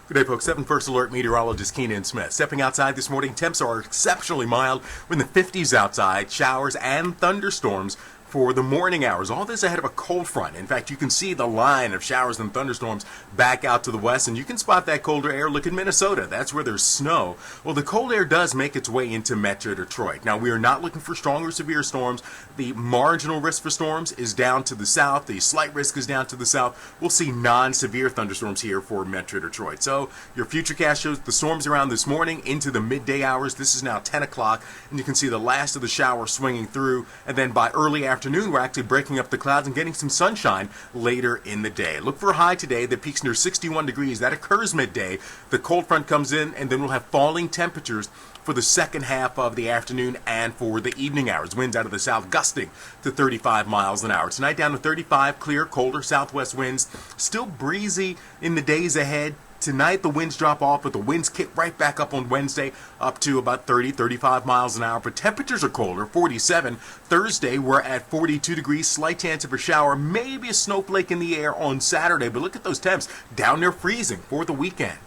Good day, folks. 7 First Alert meteorologist Keenan Smith. Stepping outside this morning, temps are exceptionally mild. We're in the 50s outside. Showers and thunderstorms for the morning hours. All this ahead of a cold front. In fact, you can see the line of showers and thunderstorms back out to the west, and you can spot that colder air. Look at Minnesota. That's where there's snow. Well, the cold air does make its way into Metro Detroit. Now, we are not looking for strong or severe storms. The marginal risk for storms is down to the south. The slight risk is down to the south. We'll see non-severe thunderstorms here for Metro Detroit. So your futurecast shows the storms around this morning into the midday hours. This is now 10 o'clock, and you can see the last of the shower swinging through, and then by early afternoon, we're actually breaking up the clouds and getting some sunshine later in the day. Look for a high today that peaks near 61 degrees. That occurs midday. The cold front comes in, and then we'll have falling temperatures for the second half of the afternoon and for the evening hours. Winds out of the south gusting to 35 miles an hour. Tonight down to 35, clear, colder southwest winds. Still breezy in the days ahead. Tonight the winds drop off, but the winds kick right back up on Wednesday, up to about 30, 35 miles an hour. But temperatures are colder, 47. Thursday we're at 42 degrees, slight chance of a shower, maybe a snowflake in the air on Saturday. But look at those temps, down near freezing for the weekend.